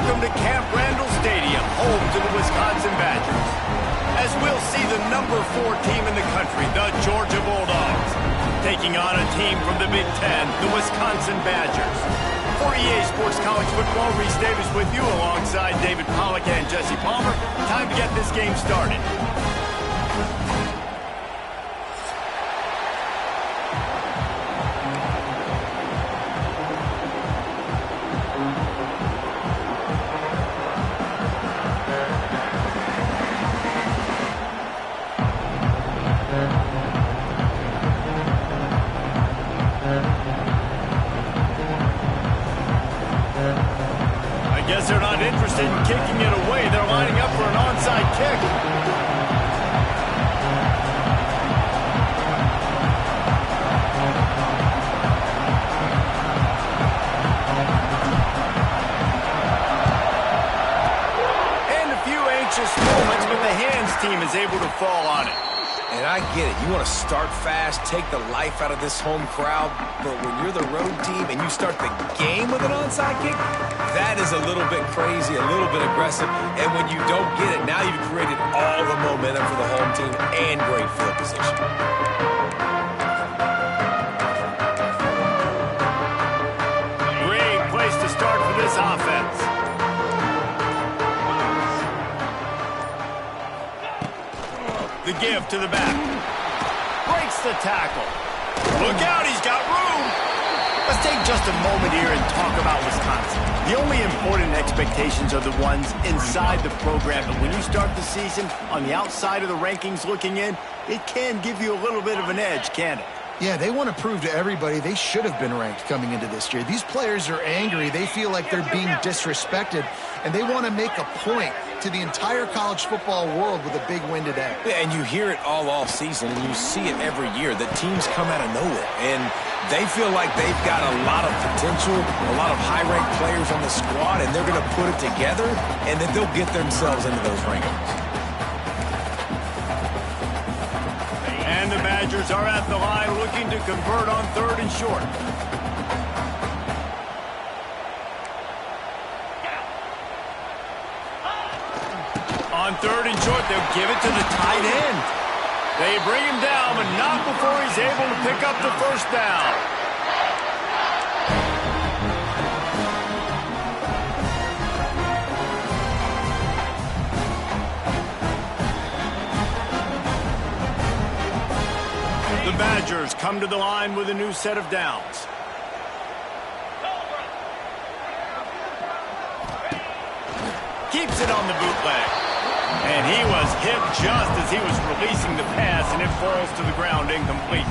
Welcome to Camp Randall Stadium, home to the Wisconsin Badgers. As we'll see the number 4 team in the country, the Georgia Bulldogs, taking on a team from the Big Ten, the Wisconsin Badgers. For EA Sports College Football, Reese Davis with you alongside David Pollack and Jesse Palmer. Time to get this game started. They're not interested in kicking it away. They're lining up for an onside kick. And a few anxious moments, but the hands team is able to fall on it. And I get it. You want to start fast, take the life out of this home crowd. But when you're the road team and you start the game with an onside kick, that is a little bit crazy, a little bit aggressive. And when you don't get it, now you've created all the momentum for the home team and great field position. Great place to start for this offense. The give to the back. Breaks the tackle. Look out, he's got room. Let's take just a moment here and talk about Wisconsin. The only important expectations are the ones inside the program, but when you start the season on the outside of the rankings looking in, it can give you a little bit of an edge, can't it? Yeah, they want to prove to everybody they should have been ranked coming into this year. These players are angry. They feel like they're being disrespected, and they want to make a point to the entire college football world with a big win today. Yeah, and you hear it all season, and you see it every year. The teams come out of nowhere, and they feel like they've got a lot of potential, a lot of high-ranked players on the squad, and they're going to put it together, and then they'll get themselves into those rankings. And the Badgers are at the line looking to convert on 3rd and short. On 3rd and short, they'll give it to the tight end. They bring him down, but not before he's able to pick up the first down. The Badgers come to the line with a new set of downs. Keeps it on the bootleg. And he was hit just as he was releasing the pass, and it falls to the ground incomplete.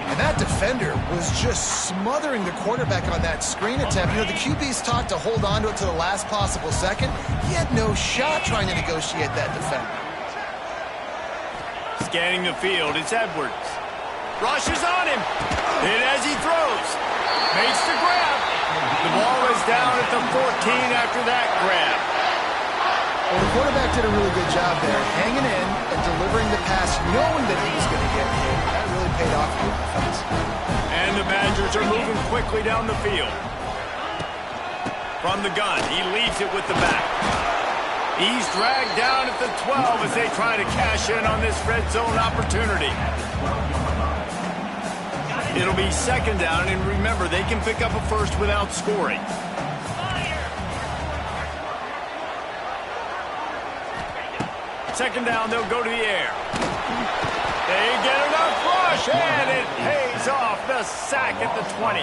And that defender was just smothering the quarterback on that screen attempt. You know, the QB's taught to hold on to it to the last possible second. He had no shot trying to negotiate that defender. Scanning the field, it's Edwards. Rushes on him. Hit as he throws. Makes the grab. The ball is down at the 14 after that grab. Well, the quarterback did a really good job there, hanging in and delivering the pass, knowing that he was going to get hit. That really paid off for the offense. And the Badgers are moving quickly down the field. From the gun, he leaves it with the back. He's dragged down at the 12 as they try to cash in on this red zone opportunity. It'll be 2nd down, and remember, they can pick up a first without scoring. Second down, they'll go to the air. They get enough rush, and it pays off. The sack at the 20.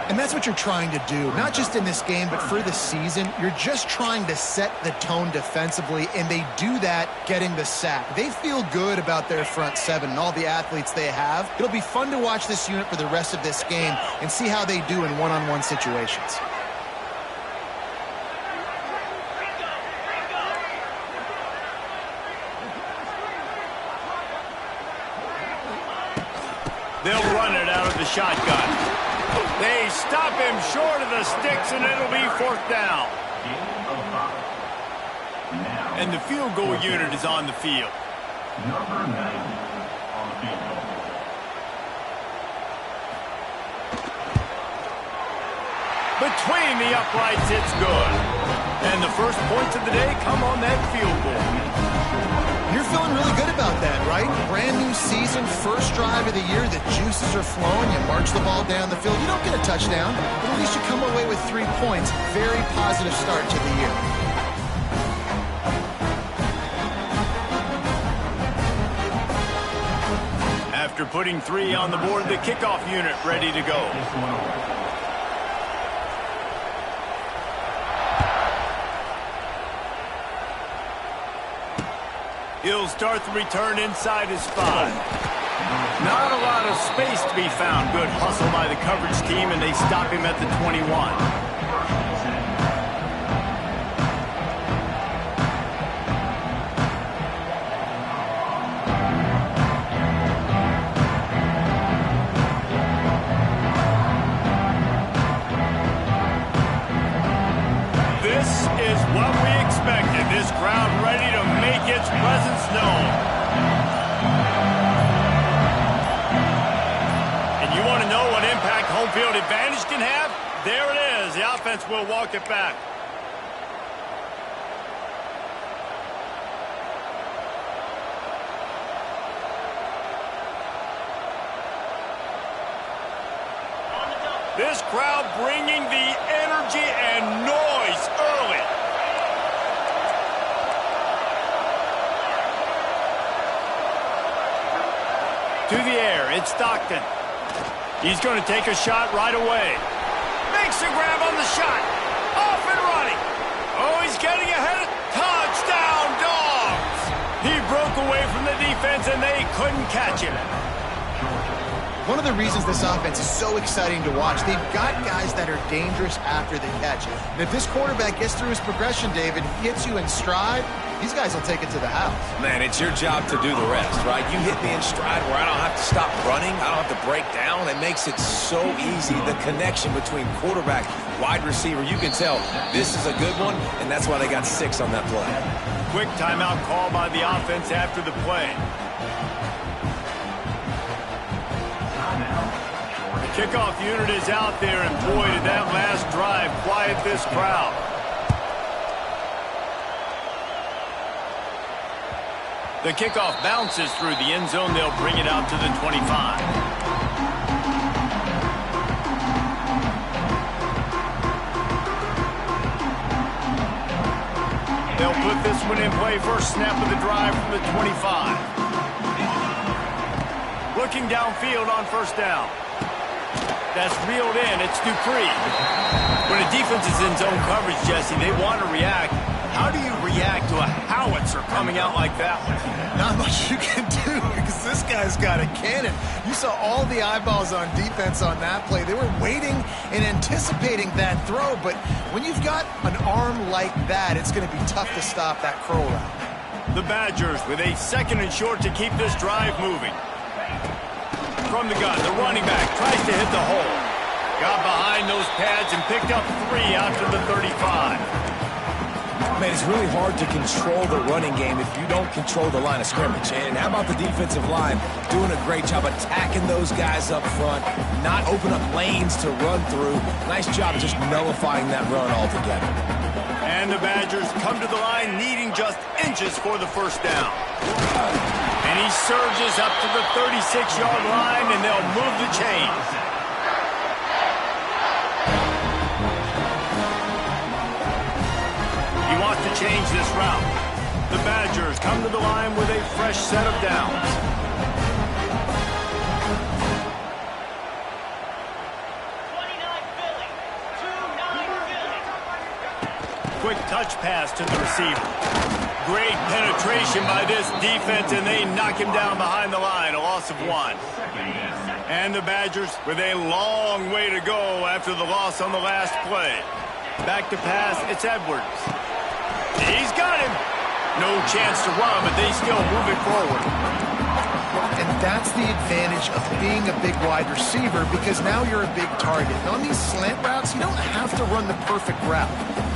And that's what you're trying to do, not just in this game, but for the season. You're just trying to set the tone defensively, and they do that getting the sack. They feel good about their front 7 and all the athletes they have. It'll be fun to watch this unit for the rest of this game and see how they do in one-on-one situations. They'll run it out of the shotgun. They stop him short of the sticks, and it'll be 4th down. And the field goal unit is on the field. Number 9 on the field. Between the uprights, it's good. And the first points of the day come on that field goal. You're feeling really good about that, right? Brand new season, first drive of the year, the juices are flowing, you march the ball down the field. You don't get a touchdown, but at least you come away with 3 points. Very positive start to the year. After putting 3 on the board, the kickoff unit ready to go. He'll start the return inside his 5. Not a lot of space to be found. Good hustle by the coverage team, and they stop him at the 21. What we expected. This crowd ready to make its presence known. And you want to know what impact home field advantage can have? There it is. The offense will walk it back. This crowd bringing the energy and noise early. To the air, it's Stockton. He's going to take a shot right away. Makes a grab on the shot. Off and running. Oh, he's getting ahead. Touchdown, Dogs! He broke away from the defense, and they couldn't catch him. One of the reasons this offense is so exciting to watch, they've got guys that are dangerous after they catch it. And if this quarterback gets through his progression, David, he hits you in stride, these guys will take it to the house. Man, it's your job to do the rest, right? You hit me in stride where I don't have to stop running. I don't have to break down. It makes it so easy. The connection between quarterback, wide receiver, you can tell this is a good one, and that's why they got 6 on that play. Quick timeout call by the offense after the play. The kickoff unit is out there, and boy, did that last drive quiet this crowd. The kickoff bounces through the end zone. They'll bring it out to the 25. They'll put this one in play. First snap of the drive from the 25. Looking downfield on first down. That's reeled in. It's Dupree. When a defense is in zone coverage, Jesse, they want to react. How do you react to a howitzer coming out like that one? Not much you can do because this guy's got a cannon. You saw all the eyeballs on defense on that play. They were waiting and anticipating that throw, but when you've got an arm like that, it's going to be tough to stop that curl route. The Badgers with a 2nd and short to keep this drive moving. From the gun, the running back tries to hit the hole. Got behind those pads and picked up 3 out to the 35. Man, it's really hard to control the running game if you don't control the line of scrimmage. And how about the defensive line doing a great job attacking those guys up front, not open up lanes to run through. Nice job just nullifying that run altogether. And the Badgers come to the line needing just inches for the first down. And he surges up to the 36-yard line, and they'll move the chains. He wants to change this route. The Badgers come to the line with a fresh set of downs. Quick touch pass to the receiver. Great penetration by this defense, and they knock him down behind the line, a loss of 1. And the Badgers with a long way to go after the loss on the last play. Back to pass, it's Edwards. He's got him. No chance to run, but they still move it forward. And that's the advantage of being a big wide receiver because now you're a big target. And on these slant routes, you don't have to run the perfect route.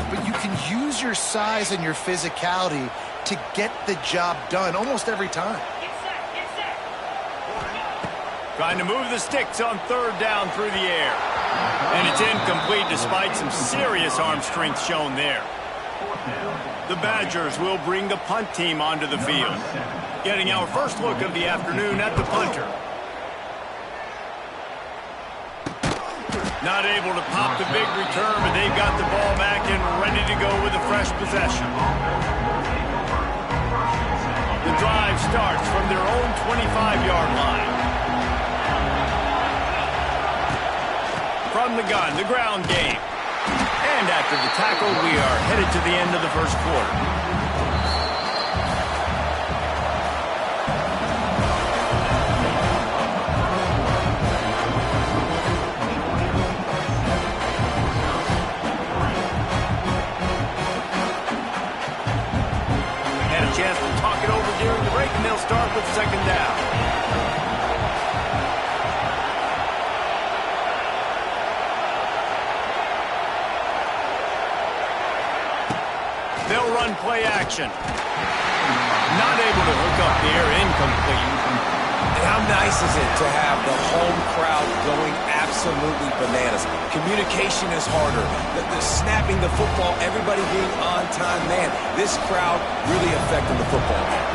But you can use your size and your physicality to get the job done almost every time. Trying to move the sticks on 3rd down through the air. And it's incomplete despite some serious arm strength shown there. The Badgers will bring the punt team onto the field. Getting our first look of the afternoon at the punter. Not able to pop the big return, but they've got the ball back and ready to go with a fresh possession. The drive starts from their own 25-yard line. From the gun, the ground game. And after the tackle, we are headed to the end of the first quarter. Chance to talk it over during the break, and they'll start with second down. They'll run play action. Not able to hook up there, incomplete. And how nice is it to have the home crowd going absolutely bananas? Communication is harder. The snapping the football, everybody being on time. Man, this crowd really affecting the football game.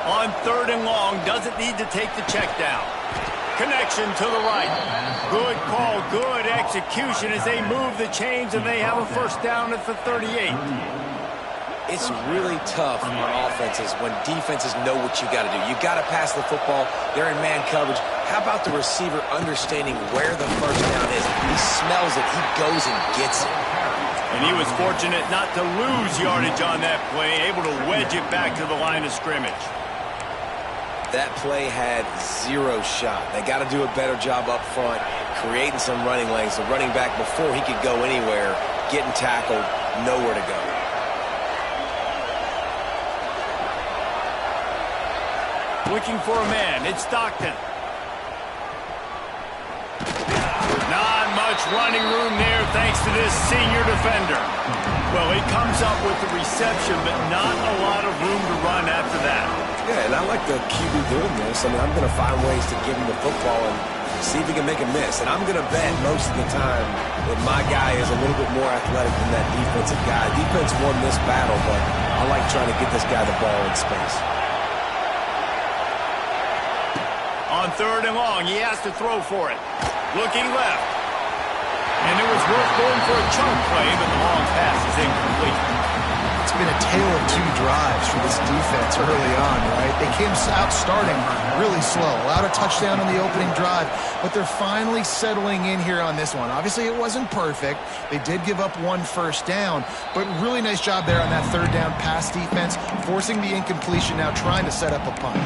On third and long, doesn't need to take the check down. Connection to the right. Good call, good execution as they move the chains, and they have a first down at the 38. It's really tough on offenses when defenses know what you got to do. You got to pass the football. They're in man coverage. How about the receiver understanding where the first down is? He smells it. He goes and gets it. And he was fortunate not to lose yardage on that play, able to wedge it back to the line of scrimmage. That play had zero shot. They got to do a better job up front, creating some running lanes. The running back, before he could go anywhere, getting tackled, nowhere to go. Looking for a man. It's Stockton. Not much running room there thanks to this senior defender. Well, he comes up with the reception, but not a lot of room to run after that. Yeah, and I like the QB doing this. I mean, I'm going to find ways to give him the football and see if he can make a miss. And I'm going to bet most of the time that my guy is a little bit more athletic than that defensive guy. Defense won this battle, but I like trying to get this guy the ball in space. On third and long, he has to throw for it. Looking left. And it was worth going for a chunk play, but the long pass is incomplete. It's been a tale of two drives for this defense early on, right? They came out starting really slow. Allowed a touchdown on the opening drive, but they're finally settling in here on this one. Obviously, it wasn't perfect. They did give up one first down, but really nice job there on that third down pass defense, forcing the incompletion, now trying to set up a punt.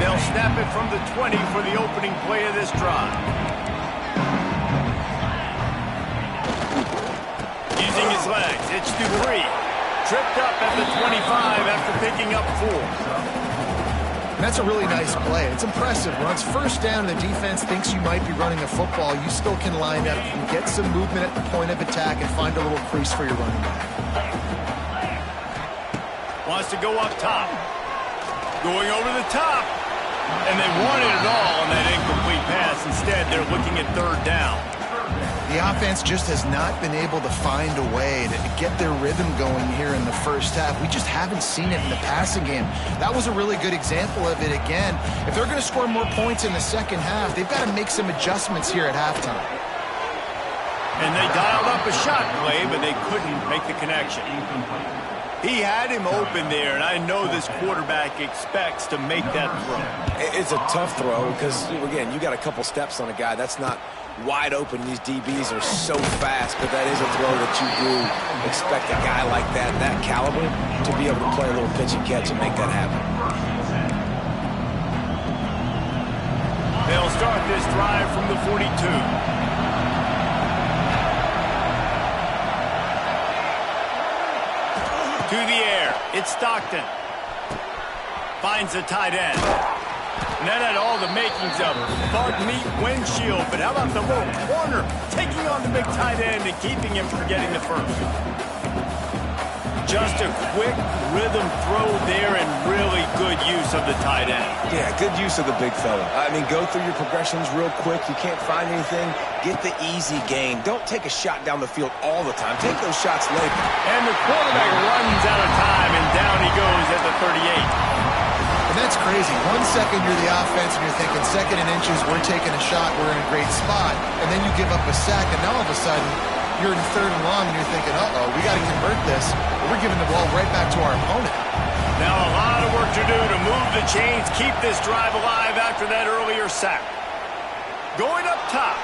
They'll snap it from the 20 for the opening play of this drive. Using his legs, it's Dupree. Tripped up at the 25 after picking up 4. And that's a really nice play. It's impressive. When it's first down and the defense thinks you might be running a football, you still can line up, you can get some movement at the point of attack and find a little crease for your running back. Wants to go up top. Going over the top. And they wanted it all on that incomplete pass. Instead, they're looking at third down. The offense just has not been able to find a way to get their rhythm going here in the first half. We just haven't seen it in the passing game. That was a really good example of it again. If they're going to score more points in the second half, they've got to make some adjustments here at halftime. And they dialed up a shot play, but they couldn't make the connection. He had him open there, and I know this quarterback expects to make that throw. It's a tough throw because, again, you got a couple steps on a guy. That's not wide open. These DBs are so fast, but that is a throw that you do expect a guy like that caliber, to be able to play a little pitch and catch and make that happen. They'll start this drive from the 42. To the air, it's Stockton. Finds the tight end. And that had all the makings of bug meat windshield, but how about the little corner taking on the big tight end and keeping him from getting the first? Just a quick rhythm throw there and really good use of the tight end. Yeah, good use of the big fella. I mean, go through your progressions real quick. You can't find anything. Get the easy gain. Don't take a shot down the field all the time. Take those shots later. And the quarterback runs out of time, and down he goes at the 38. And that's crazy. 1 second you're the offense and you're thinking second and inches, we're taking a shot, we're in a great spot. And then you give up a sack, and now all of a sudden you're in third and long, and you're thinking, uh-oh, we got to convert this. We're giving the ball right back to our opponent. Now a lot of work to do to move the chains, keep this drive alive after that earlier sack. Going up top.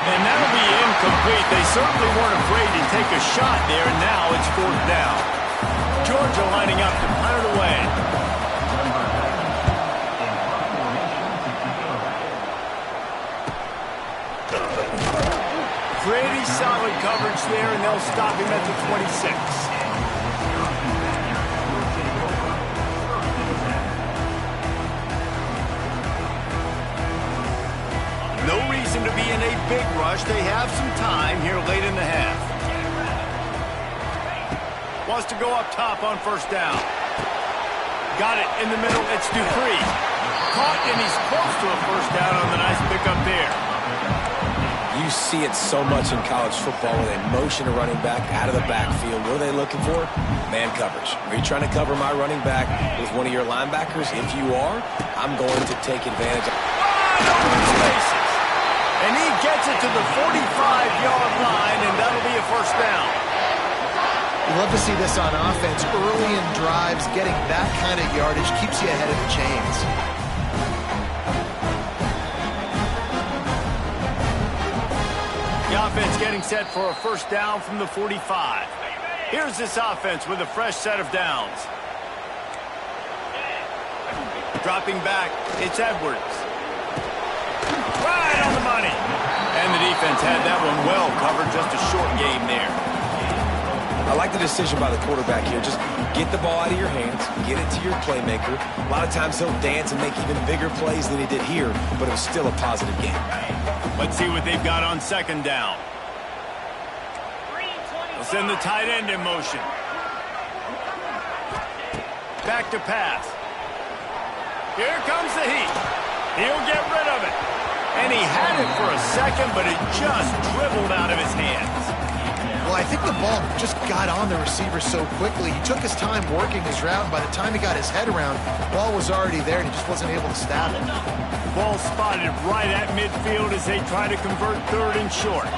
And that'll be incomplete. They certainly weren't afraid to take a shot there, and now it's 4th down. Georgia lining up to punt it away. Pretty solid coverage there, and they'll stop him at the 26. No reason to be in a big rush. They have some time here late in the half. Wants to go up top on 1st down. Got it in the middle. It's Dupree. Caught, and he's close to a 1st down on the nice pickup there. You see it so much in college football where they motion a running back out of the backfield. What are they looking for? Man coverage. Are you trying to cover my running back with one of your linebackers? If you are, I'm going to take advantage of Spaces. And he gets it to the 45-yard line, and that'll be a 1st down. You love to see this on offense. Early in drives, getting that kind of yardage keeps you ahead of the chains. The offense getting set for a 1st down from the 45. Here's this offense with a fresh set of downs. Dropping back, it's Edwards. Right on the money. And the defense had that one well covered, just a short game there. I like the decision by the quarterback here. Just get the ball out of your hands, get it to your playmaker. A lot of times he'll dance and make even bigger plays than he did here, but it was still a positive game. Let's see what they've got on 2nd down. They'll send the tight end in motion. Back to pass. Here comes the heat. He'll get rid of it. And he had it for a second, but it just dribbled out of his hands. Well, I think the ball just got on the receiver so quickly. He took his time working his route, and by the time he got his head around, the ball was already there, and he just wasn't able to stab it. Ball spotted right at midfield as they try to convert 3rd and short.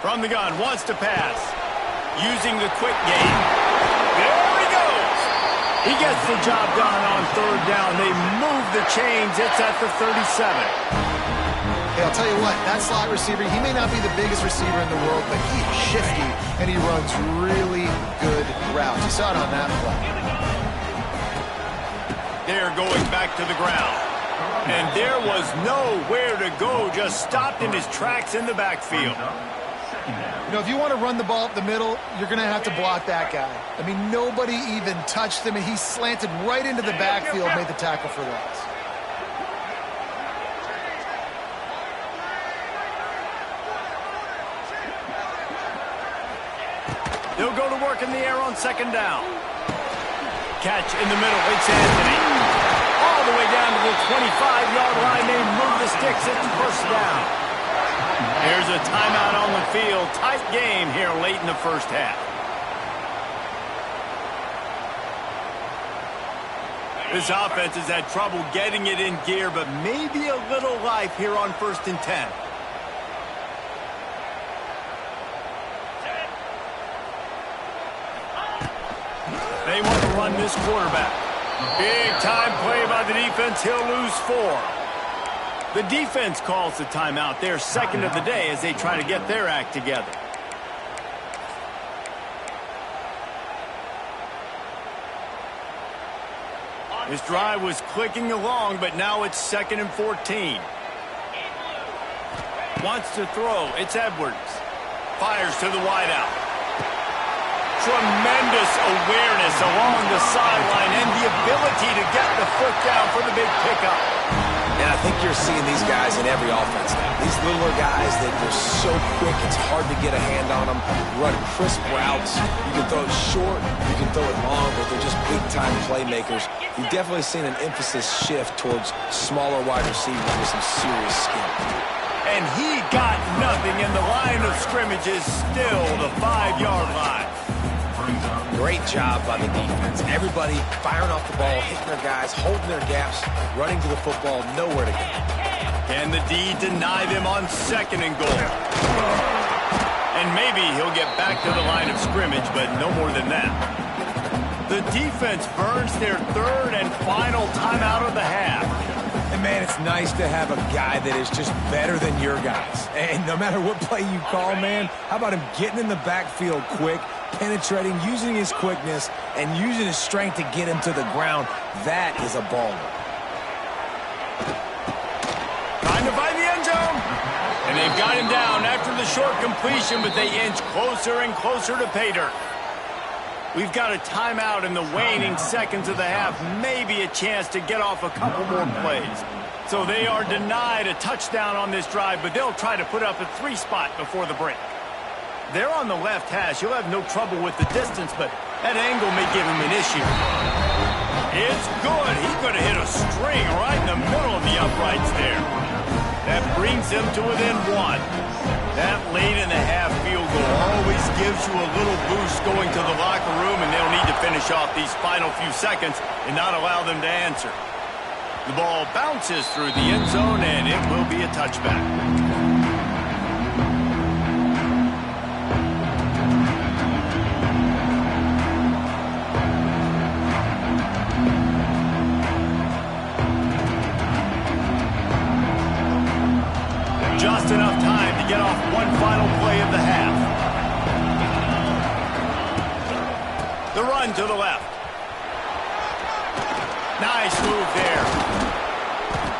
From the gun, wants to pass. Using the quick game. There he goes. He gets the job done on 3rd down. They move the chains. It's at the 37. Hey, I'll tell you what, that slot receiver, he may not be the biggest receiver in the world, but he's shifty, and he runs really good routes. You saw it on that play. They're going back to the ground. And there was nowhere to go, just stopped in his tracks in the backfield. You know, if you want to run the ball up the middle, you're going to have to block that guy. I mean, nobody even touched him, and he slanted right into the backfield, made the tackle for loss. They'll go to work in the air on 2nd down. Catch in the middle. It's Anthony. All the way down to the 25-yard line. They move the sticks. It's 1st down. Here's a timeout on the field. Tight game here late in the 1st half. This offense has had trouble getting it in gear, but maybe a little life here on 1st and 10. They want to run this quarterback. Big time play by the defense. He'll lose 4. The defense calls the timeout. They're 2nd of the day as they try to get their act together. This drive was clicking along, but now it's 2nd and 14. Wants to throw. It's Edwards. Fires to the wideout. Tremendous awareness along the sideline and the ability to get the foot down for the big pickup. Yeah, And I think you're seeing these guys in every offense now. These littler guys that are so quick, it's hard to get a hand on them, run crisp routes. You can throw it short, you can throw it long, but they're just big-time playmakers. You've definitely seen an emphasis shift towards smaller wide receivers with some serious skill. And he got nothing, and the line of scrimmage is still the 5-yard line. Great job by the defense. Everybody firing off the ball, hitting their guys, holding their gaps, running to the football, nowhere to go. Can the D deny them on 2nd and goal? And maybe he'll get back to the line of scrimmage, but no more than that. The defense burns their 3rd and final timeout of the half. And, man, it's nice to have a guy that is just better than your guys. And no matter what play you call, man, how about him getting in the backfield quick, penetrating, using his quickness, and using his strength to get him to the ground? That is a baller. Trying to find the end zone. And they've got him down after the short completion, but they inch closer and closer to pay dirt. We've got a timeout in the waning seconds of the half, maybe a chance to get off a couple more plays. So they are denied a touchdown on this drive, but they'll try to put up a 3-spot before the break. They're on the left hash. You'll have no trouble with the distance, but that angle may give him an issue. It's good. He could have hit a string right in the middle of the uprights there. That brings him to within 1. That late in the half field goal always gives you a little boost going to the locker room, and they'll need to finish off these final few seconds and not allow them to answer. The ball bounces through the end zone, and it will be a touchback. Just enough time to get off one final play of the half. The run to the left. Nice move there.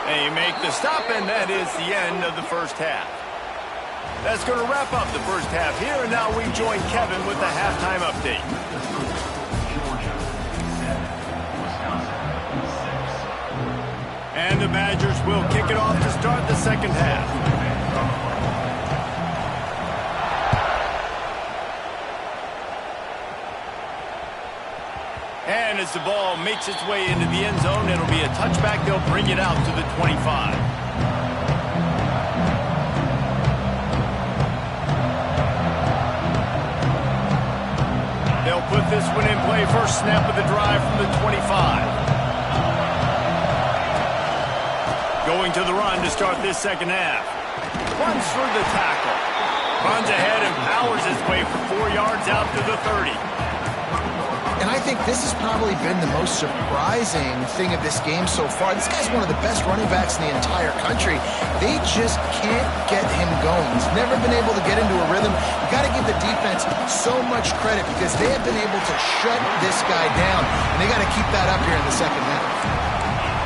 They make the stop, and that is the end of the first half. That's going to wrap up the first half here, and now we join Kevin with the halftime update. And the Badgers will kick it off to start the second half. And as the ball makes its way into the end zone, it'll be a touchback. They'll bring it out to the 25. They'll put this one in play. First snap of the drive from the 25. Going to the run to start this second half. Runs through the tackle. Runs ahead and powers his way for 4 yards out to the 30. And I think this has probably been the most surprising thing of this game so far. This guy's one of the best running backs in the entire country. They just can't get him going. He's never been able to get into a rhythm. You got to give the defense so much credit because they have been able to shut this guy down. And they got to keep that up here in the second half.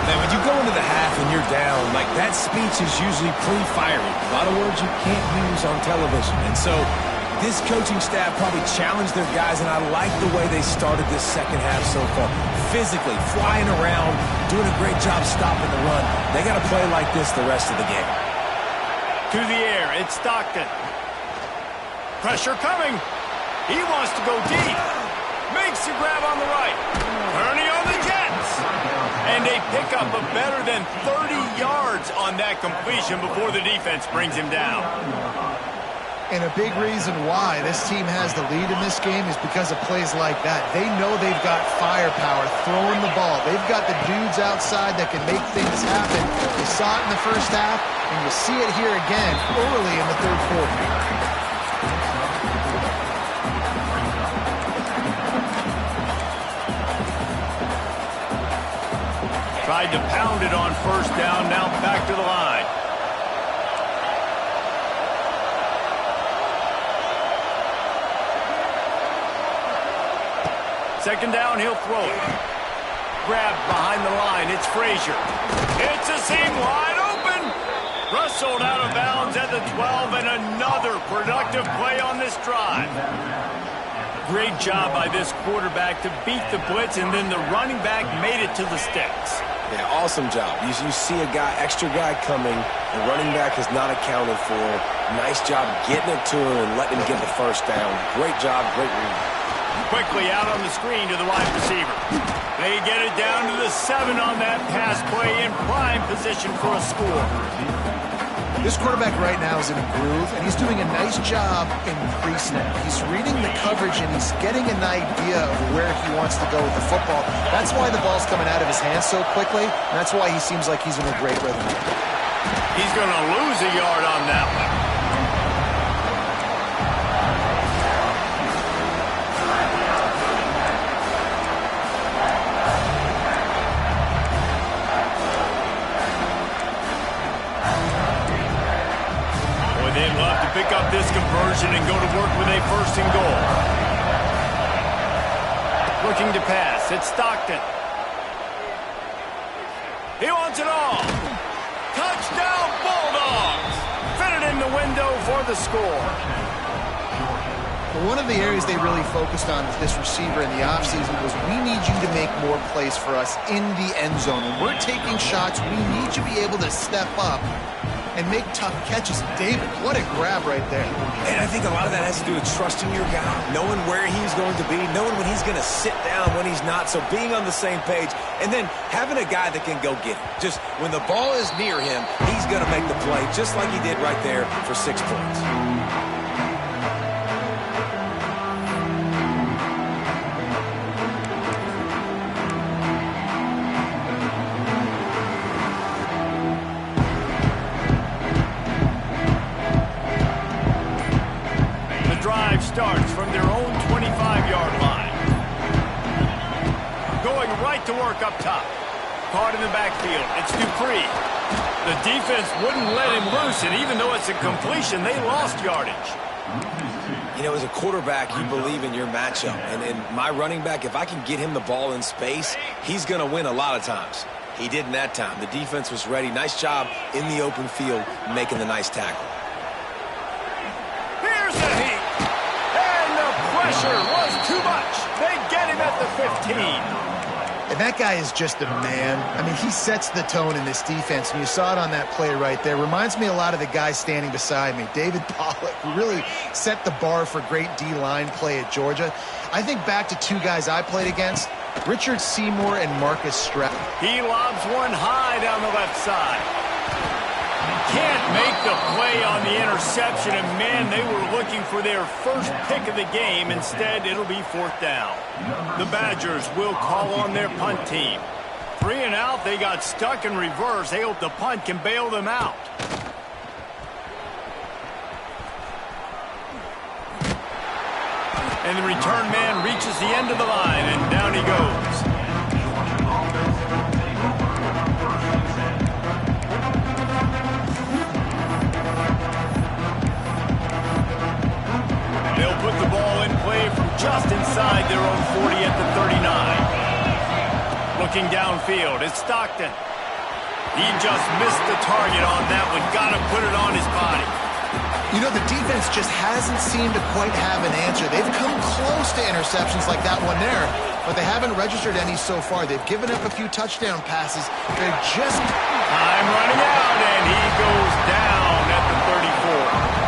Man, when you go into the half and you're down, like that speech is usually pretty fiery. A lot of words you can't use on television. And so this coaching staff probably challenged their guys, and I like the way they started this second half so far. Physically, flying around, doing a great job stopping the run. They got to play like this the rest of the game. To the air, it's Stockton. Pressure coming. He wants to go deep. Makes the grab on the right. Ernie on the Jets. And they pick up a better than 30 yards on that completion before the defense brings him down. And a big reason why this team has the lead in this game is because of plays like that. They know they've got firepower throwing the ball. They've got the dudes outside that can make things happen. You saw it in the first half, and you see it here again early in the third quarter. Tried to pound it on first down, now back to the line. Second down, he'll throw it. Grabbed behind the line, it's Frazier. It's a seam wide open. Rustled out of bounds at the 12, and another productive play on this drive. Great job by this quarterback to beat the blitz, and then the running back made it to the sticks. Yeah, awesome job. You see a extra guy coming, the running back is not accounted for. Nice job getting it to him and letting him get the first down. Great job, great read. Quickly out on the screen to the wide receiver. They get it down to the 7 on that pass play in prime position for a score. This quarterback right now is in a groove, and he's doing a nice job increasing it. He's reading the coverage, and he's getting an idea of where he wants to go with the football. That's why the ball's coming out of his hands so quickly, and that's why he seems like he's in a great rhythm. He's going to lose a yard on that one. They'd love to pick up this conversion and go to work with a 1st and goal. Looking to pass. It's Stockton. He wants it all. Touchdown, Bulldogs. Fit it in the window for the score. Well, one of the areas they really focused on with this receiver in the offseason was we need you to make more plays for us in the end zone. When we're taking shots, we need you to be able to step up and make tough catches. David, what a grab right there. And I think a lot of that has to do with trusting your guy, knowing where he's going to be, knowing when he's going to sit down, when he's not, so being on the same page, and then having a guy that can go get it. Just when the ball is near him, he's going to make the play, just like he did right there for 6 points. Starts from their own 25-yard line. Going right to work up top. Caught in the backfield. It's Dupree. The defense wouldn't let him loose, and even though it's a completion, they lost yardage. You know, as a quarterback, you believe in your matchup. And my running back, if I can get him the ball in space, he's going to win a lot of times. He didn't that time. The defense was ready. Nice job in the open field making the nice tackle. Here's the heat. Pressure was too much. They get him at the 15. And that guy is just a man. I mean, he sets the tone in this defense, and you saw it on that play right there. Reminds me a lot of the guy standing beside me, David Pollock, who really set the bar for great D-line play at Georgia. I think back to 2 guys I played against, Richard Seymour and Marcus Stratton. He lobs one high down the left side. Can't make the play on the interception, and man, they were looking for their first pick of the game. Instead, it'll be 4th down. The Badgers will call on their punt team. 3 and out, they got stuck in reverse. They hope the punt can bail them out. And the return man reaches the end of the line, and down he goes. They'll put the ball in play from just inside their own 40 at the 39. Looking downfield, it's Stockton. He just missed the target on that one. Got to put it on his body. You know, the defense just hasn't seemed to quite have an answer. They've come close to interceptions like that one there, but they haven't registered any so far. They've given up a few touchdown passes. They're just... Time running out, and he goes down at the 34.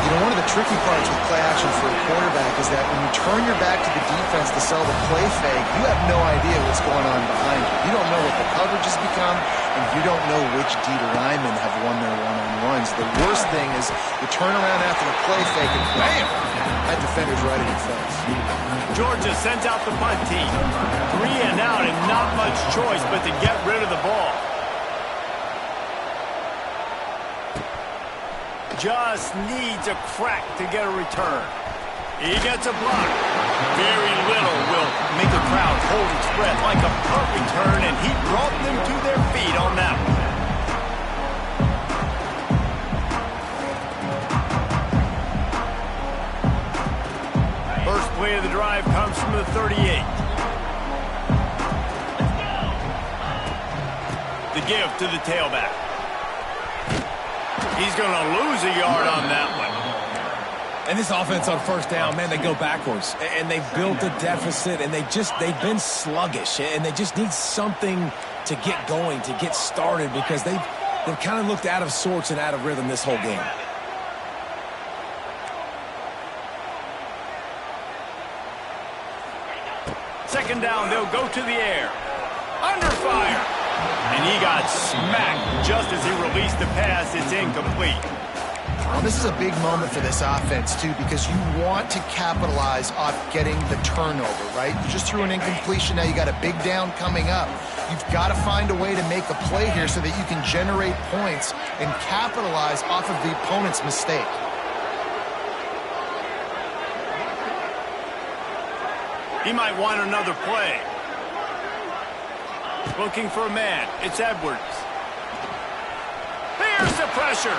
You know, one of the tricky parts with play action for a quarterback is that when you turn your back to the defense to sell the play fake, you have no idea what's going on behind you. You don't know what the coverage has become, and you don't know which D linemen have won their one-on-ones. The worst thing is you turn around after the play fake and bam! That defender's right in your face. Georgia sends out the punt team. 3 and out, and not much choice but to get rid of the ball. Just needs a crack to get a return. He gets a block. Very little will make a crowd hold its breath like a punt return, and he brought them to their feet on that one. First play of the drive comes from the 38. The give to the tailback. He's going to lose a yard on that one. And this offense on first down, man, they go backwards. And they've built a deficit, and they've been sluggish. And they just need something to get going, to get started, because they've kind of looked out of sorts and out of rhythm this whole game. Second down, they'll go to the air. Under fire. And he got smacked just as he released the pass. It's incomplete. Well, this is a big moment for this offense, too, because you want to capitalize off getting the turnover, right? You just threw an incompletion. Now you got a big down coming up. You've got to find a way to make a play here so that you can generate points and capitalize off of the opponent's mistake. He might want another play. Looking for a man. It's Edwards. There's the pressure.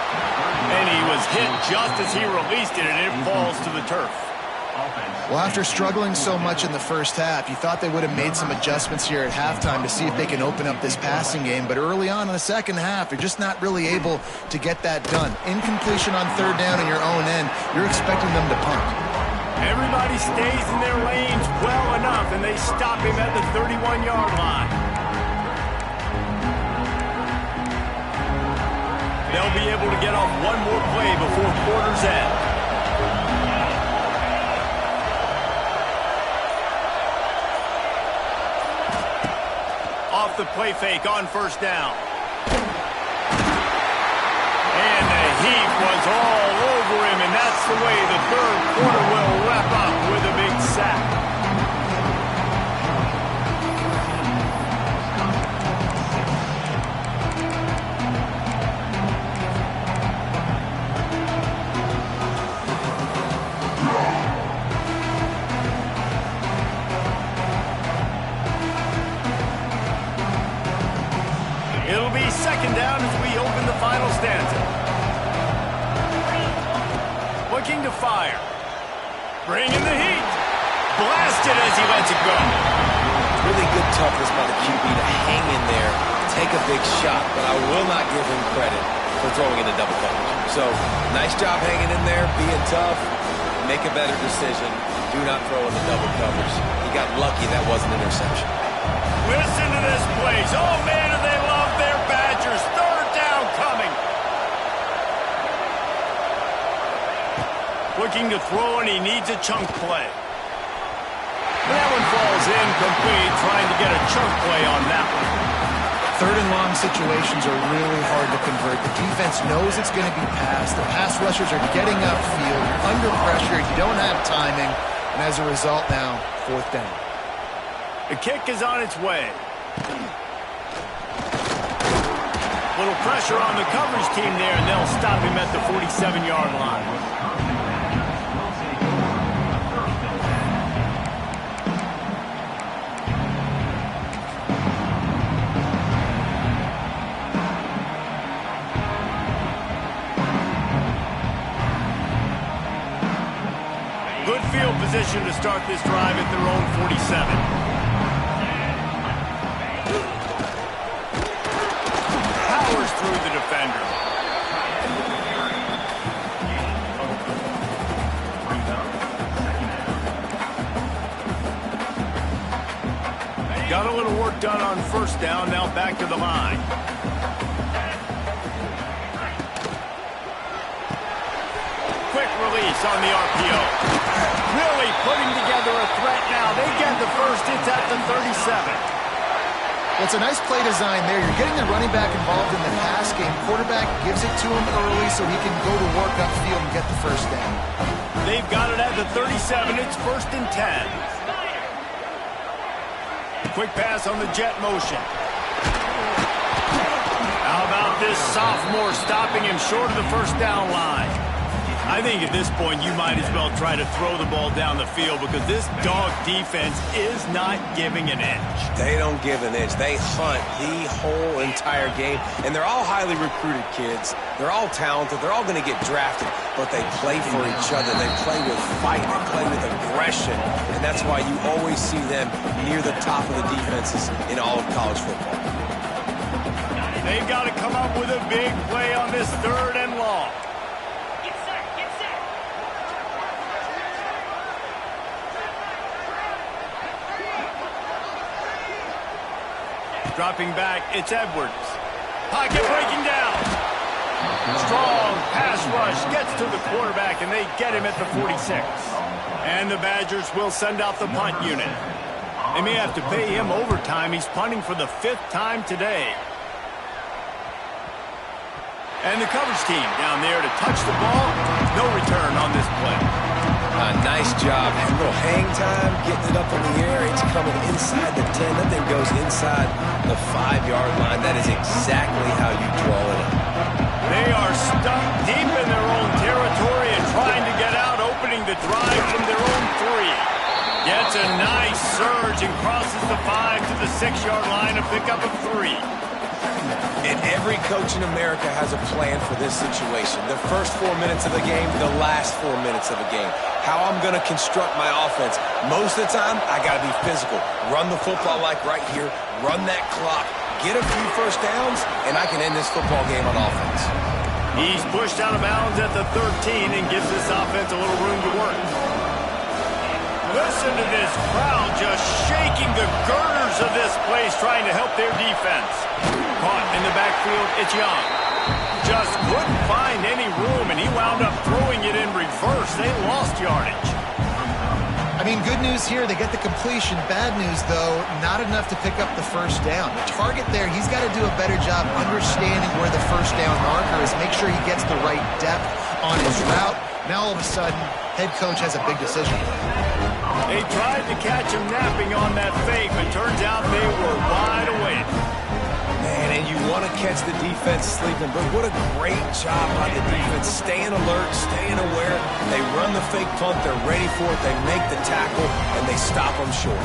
And he was hit just as he released it, and it falls to the turf. Well, after struggling so much in the first half, you thought they would have made some adjustments here at halftime to see if they can open up this passing game. But early on in the second half, you're just not really able to get that done. Incompletion on third down in your own end, you're expecting them to punt. Everybody stays in their lanes well enough, and they stop him at the 31-yard line. They'll be able to get off one more play before quarter's end. Off the play fake on first down. And the heat was all over him, and that's the way the third quarter will wrap up with a big sack. It'll be second down as we open the final stanza. Looking to fire. Bringing the heat. Blasted as he lets it go. Really good toughness by the QB to hang in there, take a big shot, but I will not give him credit for throwing into double coverage. So, nice job hanging in there, being tough, make a better decision. Do not throw in the double coverage. He got lucky that wasn't an interception. Listen to this place. Oh, man, do they love their Badgers. Third down coming. Looking to throw, and he needs a chunk play. That one falls incomplete, trying to get a chunk play on that one. Third and long situations are really hard to convert. The defense knows it's going to be passed. The pass rushers are getting upfield. You're under pressure. You don't have timing. And as a result now, fourth down. The kick is on its way. Little pressure on the coverage team there, and they'll stop him at the 47-yard line. Good field position to start this drive at their own 47. Powers through the defender. Got a little work done on first down, now back to the line. Quick release on the RPO. Really putting together a threat now. They get the first. It's at the 37. Well, it's a nice play design there. You're getting the running back involved in the pass game. Quarterback gives it to him early so he can go to work upfield and get the first down. They've got it at the 37. It's first and 10. Quick pass on the jet motion. How about this sophomore stopping him short of the first down line? I think at this point you might as well try to throw the ball down the field because this dog defense is not giving an inch. They don't give an inch. They hunt the whole entire game. And they're all highly recruited kids. They're all talented. They're all going to get drafted. But they play for each other. They play with fight. They play with aggression. And that's why you always see them near the top of the defenses in all of college football. They've got to come up with a big play on this third and long. Dropping back, it's Edwards. Pocket breaking down. Strong pass rush gets to the quarterback, and they get him at the 46. And the Badgers will send out the punt unit. They may have to pay him overtime. He's punting for the 5th time today. And the coverage team down there to touch the ball. No return on this play. Nice job. A little hang time, getting it up in the air. It's coming inside the 10. That thing goes inside the 5-yard line. That is exactly how you draw it up. They are stuck deep in their own territory and trying to get out, opening the drive from their own 3. Gets a nice surge and crosses the 5 to the 6-yard line, a pickup of 3. And every coach in America has a plan for this situation. The first 4 minutes of the game, the last 4 minutes of the game. How I'm going to construct my offense. Most of the time, I got to be physical. Run the football like right here. Run that clock. Get a few first downs, and I can end this football game on offense. He's pushed out of bounds at the 13 and gives this offense a little room to work. Listen to this crowd just shaking the girders of this place, trying to help their defense. Caught in the backfield, it's Young. Just couldn't find any room, and he wound up throwing it in reverse. They lost yardage. I mean, good news here, they get the completion. Bad news, though, not enough to pick up the first down. The target there, he's got to do a better job understanding where the first down marker is, make sure he gets the right depth on his route. Now, all of a sudden, head coach has a big decision. They tried to catch him napping on that fake, but turns out they were wide awake. Man, and you want to catch the defense sleeping, but what a great job by the defense. Staying alert, staying aware. They run the fake punt, they're ready for it, they make the tackle, and they stop them short.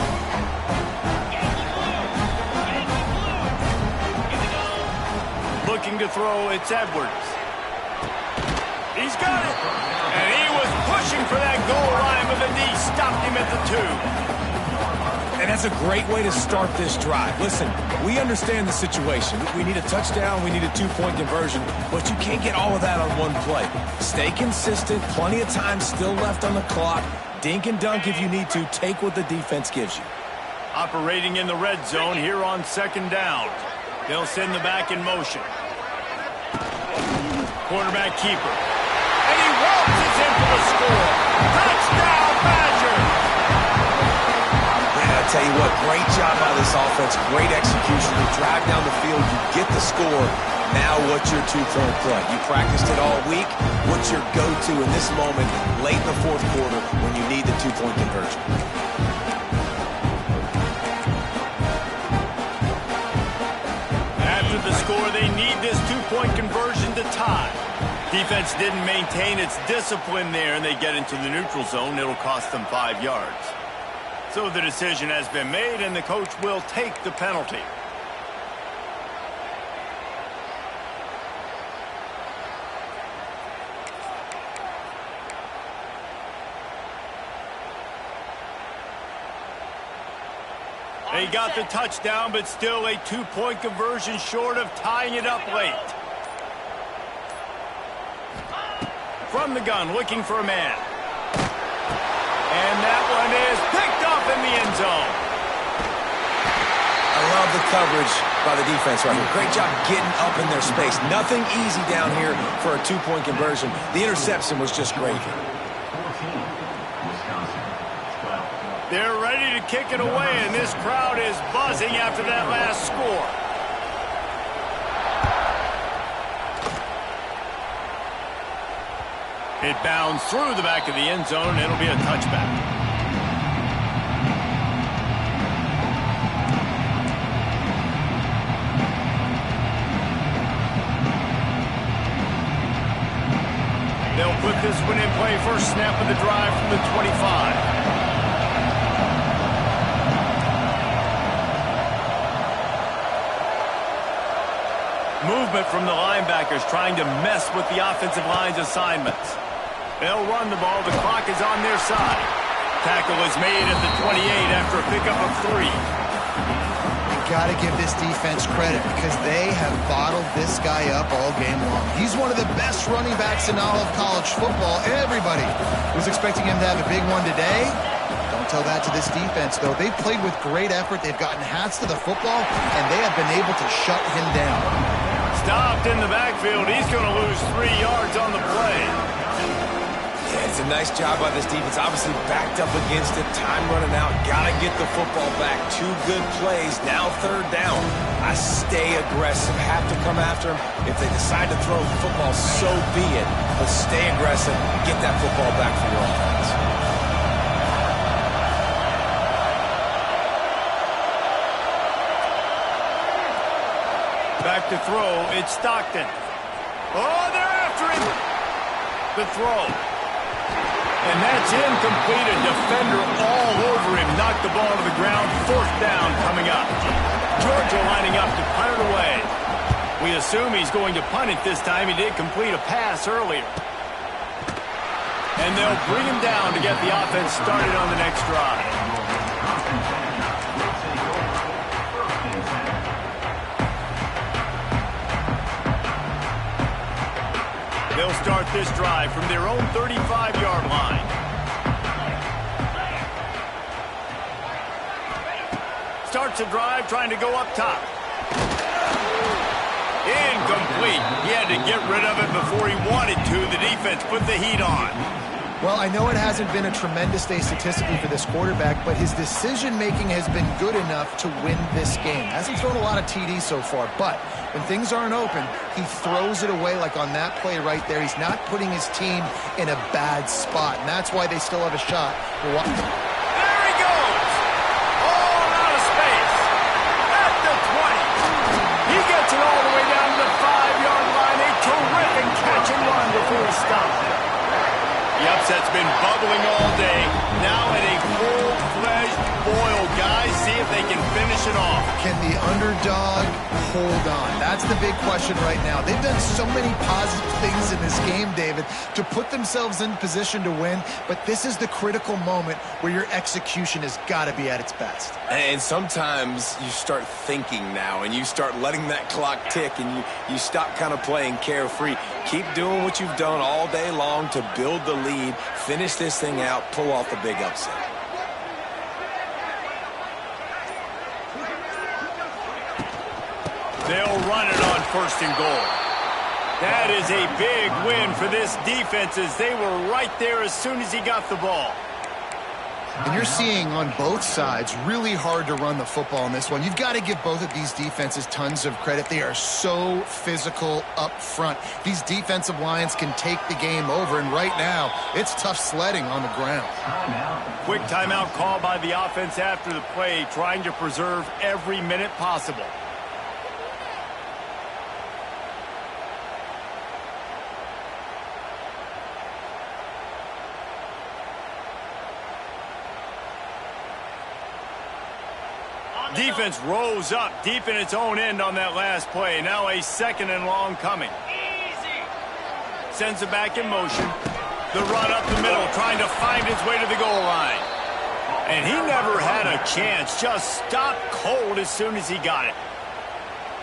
Looking to throw, it's Edwards. He's got it. And he was pushing for that goal line, but the knee stopped him at the 2. And that's a great way to start this drive. Listen, we understand the situation. We need a touchdown, we need a 2-point conversion, but you can't get all of that on one play. Stay consistent, plenty of time still left on the clock. Dink and dunk if you need to. Take what the defense gives you. Operating in the red zone here on 2nd down. They'll send the back in motion. Quarterback keeper. And he waltzes in for the score. Touchdown, Badgers! Yeah, I tell you what, great job by this offense. Great execution. You drive down the field, you get the score. Now what's your 2-point play? You practiced it all week. What's your go-to in this moment, late in the 4th quarter, when you need the 2-point conversion? After the score, they need this 2-point conversion to tie. Defense didn't maintain its discipline there, and they get into the neutral zone. It'll cost them 5 yards. So the decision has been made, and the coach will take the penalty. They got the touchdown, but still a 2-point conversion short of tying it up late. From the gun, looking for a man. And that one is picked up in the end zone. I love the coverage by the defense right here. Great job getting up in their space. Nothing easy down here for a 2-point conversion. The interception was just great. They're ready to kick it away, and this crowd is buzzing after that last score. It bounds through the back of the end zone, and it'll be a touchback. They'll put this one in play. First snap of the drive from the 25. Movement from the linebackers trying to mess with the offensive line's assignments. They'll run the ball. The clock is on their side. Tackle is made at the 28 after a pickup of 3. You got to give this defense credit because they have bottled this guy up all game long. He's one of the best running backs in all of college football. Everybody was expecting him to have a big one today. Don't tell that to this defense, though. They've played with great effort. They've gotten hats to the football, and they have been able to shut him down. Stopped in the backfield. He's going to lose 3 yards on the play. Yeah, it's a nice job by this defense. Obviously backed up against it. Time running out. Got to get the football back. 2 good plays. Now 3rd down. I stay aggressive. Have to come after him. If they decide to throw the football, so be it. But stay aggressive. Get that football back for your offense. Back to throw. It's Stockton. Oh, they're after him. The throw. And that's incomplete. A defender all over him. Knocked the ball to the ground. 4th down coming up. Georgia lining up to punt it away. We assume he's going to punt it this time. He did complete a pass earlier. And they'll bring him down to get the offense started on the next drive. They'll start this drive from their own 35-yard line. Starts the drive trying to go up top. Incomplete. He had to get rid of it before he wanted to. The defense put the heat on. Well, I know it hasn't been a tremendous day statistically for this quarterback, but his decision-making has been good enough to win this game. Hasn't thrown a lot of TDs so far, but when things aren't open, he throws it away like on that play right there. He's not putting his team in a bad spot, and that's why they still have a shot. There he goes! All out of space. At the 20. He gets it all the way down to the 5-yard line. A terrific catch and run before he stopped. The upset's been bubbling all day. Now at a full-fledged boil. Guys, see if they can finish it off. Can the underdog hold on? That's the big question right now. They've done so many positive things in this game, David, to put themselves in position to win, but this is the critical moment where your execution has got to be at its best. And sometimes you start thinking now, and you start letting that clock tick, and you stop kind of playing carefree. Keep doing what you've done all day long to build the lead, finish this thing out, pull off the big upset. They'll run it on 1st and goal. That is a big win for this defense as they were right there as soon as he got the ball. And you're seeing on both sides really hard to run the football in this one. You've got to give both of these defenses tons of credit. They are so physical up front. These defensive lines can take the game over, and right now, it's tough sledding on the ground. Quick timeout call by the offense after the play, trying to preserve every minute possible. Defense rose up deep in its own end on that last play. Now a 2nd and long coming. Sends it back in motion. The run up the middle, trying to find his way to the goal line. And he never had a chance. Just stopped cold as soon as he got it.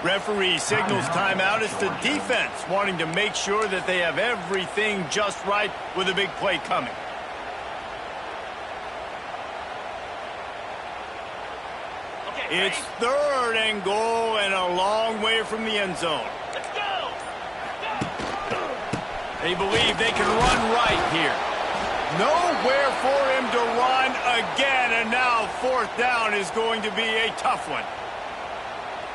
Referee signals timeout. It's the defense wanting to make sure that they have everything just right with a big play coming. It's 3rd and goal and a long way from the end zone. Let's go! They believe they can run right here. Nowhere for him to run again, and now 4th down is going to be a tough one.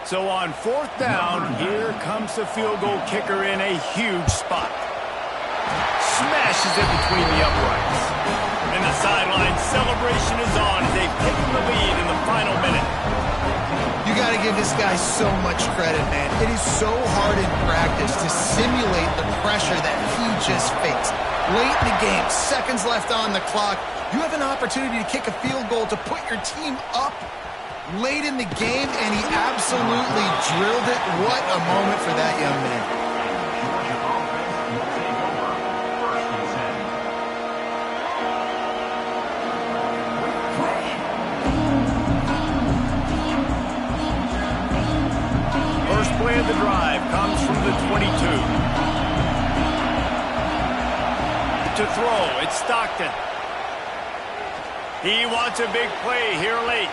So on 4th down, here comes the field goal kicker in a huge spot. Smashes it between the uprights. And the sideline celebration is on as they pick up the lead in the final minute. You got to give this guy so much credit, man. It is so hard in practice to simulate the pressure that he just faced. Late in the game, seconds left on the clock, you have an opportunity to kick a field goal to put your team up late in the game, and he absolutely drilled it. What a moment for that young man. Play of the drive comes from the 22. To throw, it's Stockton. He wants a big play here late.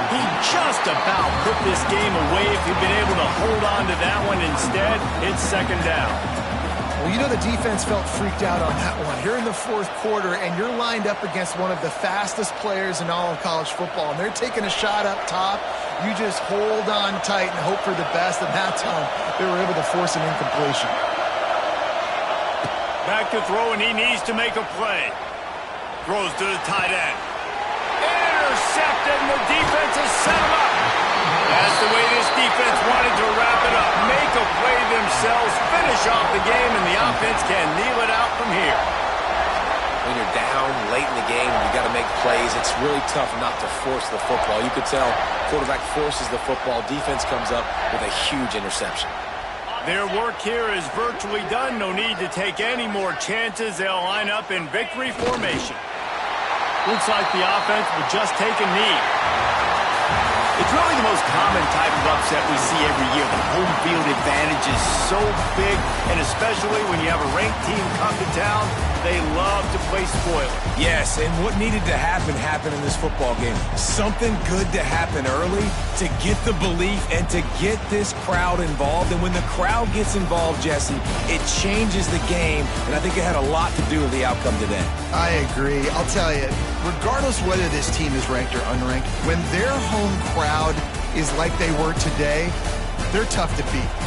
He just about put this game away if he'd been able to hold on to that one. Instead, it's second down. Well, you know the defense felt freaked out on that one. You're in the fourth quarter, and you're lined up against one of the fastest players in all of college football, and they're taking a shot up top. You just hold on tight and hope for the best, and that time they were able to force an incompletion. Back to throw, and he needs to make a play. Throws to the tight end. Intercepted, and the defense has set him up. That's the way this defense wanted to wrap it up. Make a play themselves, finish off the game, and the offense can kneel it out from here. When you're down late in the game, you got to make plays. It's really tough not to force the football. You could tell quarterback forces the football. Defense comes up with a huge interception. Their work here is virtually done. No need to take any more chances. They'll line up in victory formation. Looks like the offense will just take a knee. It's really the most common type of upset we see every year. The home field advantage is so big, and especially when you have a ranked team come to town, they love to play spoiler. Yes, and what needed to happen happened in this football game. Something good to happen early to get the belief and to get this crowd involved. And when the crowd gets involved, Jesse, it changes the game, and I think it had a lot to do with the outcome today. I agree. I'll tell you, regardless whether this team is ranked or unranked, when their home crowd is like they were today, they're tough to beat.